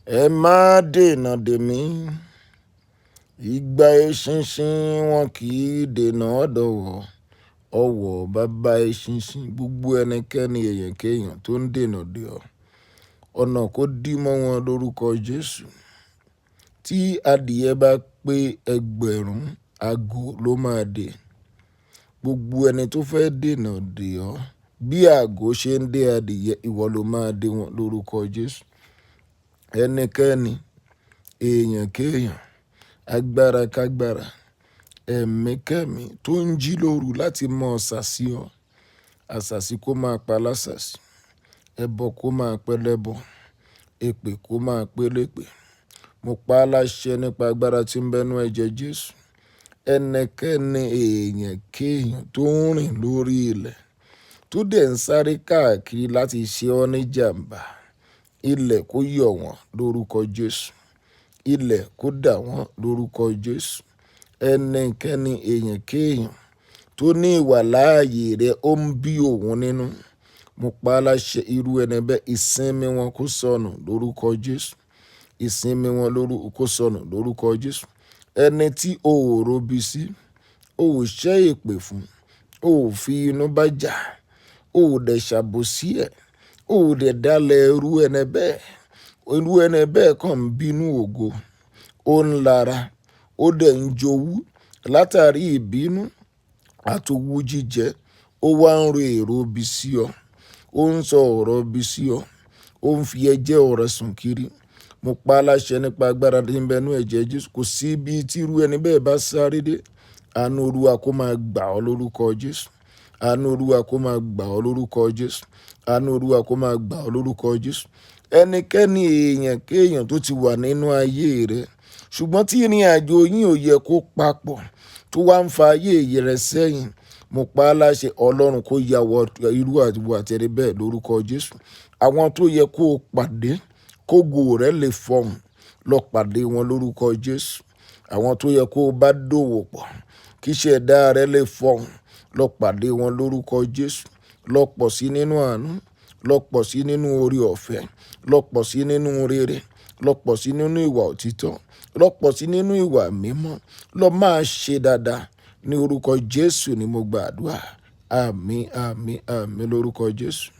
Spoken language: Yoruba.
Ẹ má dènà dè mí, ìgbà eṣinṣin wọn kì í dènà ọ̀dọ̀wọ̀, ọwọ́ bàbá eṣinṣin. Gbogbo ẹnikẹ́ni èèyàn kéèyàn tó ń dènà dè ọ́, ọ̀nà kó dí mọ́ wọn lórúkọ Jésù. Tí adìyẹ bá pé ẹgbẹ̀rún, ago ló máa dè. Gbogbo ẹni tó fẹ́ dènà dè ọ́, bí àgò ṣe ń dé adìyẹ, ìwọ ló máa dè wọn lórúkọ Jésù. Ẹnikẹ́ni, èèyàn kéèyàn, agbára kágbára, ẹ̀mí kẹ́mí tó ń jí lóru láti mọ ọ̀sàsí ọ, àsàsí kó máa pa lásàsí, ẹbọ kó máa pẹ́ lẹ́bọ, èpè kó máa pé lépè. Mo pa á láṣẹ nípa agbára tí ń bẹnu ẹ̀jẹ̀ Jésù. Ẹnikẹ́ni, èèyàn kéèyàn tó ń rìn lórí ilẹ̀, tó dẹ̀ ń sáré káàkiri láti ṣe ọ́ ní jàǹbá, ilẹ̀ kó yọ̀ wọ́n lórúkọ Jésù. Ilẹ̀ kó dà wọ́n lórúkọ Jésù. Ẹnikẹ́ni, èèyàn kéèyàn tó ní ìwà láàyè rẹ̀ ó ń bí òun nínú. Mo pa á láṣẹ irú ẹni bẹ́ẹ̀, ìsinmi wọn kó sọnù lórúkọ Jésù. Ìsinmi wọn kó sọnù lórúkọ Jésù. Ẹni tí o ò robi sí, o ò ṣẹ́ èpè fún, o ò fi inú bá jà, o ò dẹ̀ ṣàbòsí ẹ̀, o ò dẹ̀ dálẹ̀ irú ẹni bẹ́ẹ̀. Irú ẹni bẹ́ẹ̀ kàn ń bínú ògo, ó ń lara, ó dẹ̀ ń jowú látàrí ìbínú àtowú jíjẹ. Ó wá ń ro èrò ibi sí ọ, ó ń sọ ọ̀rọ̀ ibi sí ọ, ó ń fi ẹjẹ́ ọ̀rẹ́ sùn kiri. Mo pa á láṣẹ nípa agbára tí ń bẹnu ẹ̀jẹ̀ Jésù. Kò sí ibi tí irú ẹni bẹ́ẹ̀ bá sáré dé, àánú Olúwa kó máa gbà ọ́ lórúkọ Jésù. Àánú Olúwa kó máa gbà ọ́ lórúkọ Jésù. Àánú Olúwa kó máa gbà ọ́ lórúkọ Jésù. Ẹnikẹ́ni, èèyàn kéèyàn tó ti wà nínú ayé rẹ̀, ṣùgbọ́n tí ìrìn àjò yín ò yẹ kó papọ̀, tó wá ń fa ayé rẹ̀ sẹ́yìn, mo pa á láṣẹ Ọlọ́run kó ya wọ irú àtẹ̀rẹ̀ bẹ́ẹ̀ lórúkọ Jésù. Àwọn tó yẹ kó o pàdé, kógo rẹ̀ lè fọhùn, lọ pàdé wọn lórúkọ Jésù. Àwọn tó yẹ kó o bá dòwò pọ̀, kí ìṣẹ̀dá rẹ̀ lè fọhùn, lọ pàdé wọn lórúkọ Jésù. Lọ pọ̀ sí nínú àánú, lọ pọ̀ sí nínú oore ọ̀fẹ́, lọ pọ̀ sí nínú rere, lọ pọ̀ sí nínú ìwà òtítọ́, lọ pọ̀ sí nínú ìwà mímọ́, lọ máa ṣe dáadáa. Ní orúkọ Jésù ni mo gbàdúrà. Àmín, àmín, àmín lórúkọ Jésù.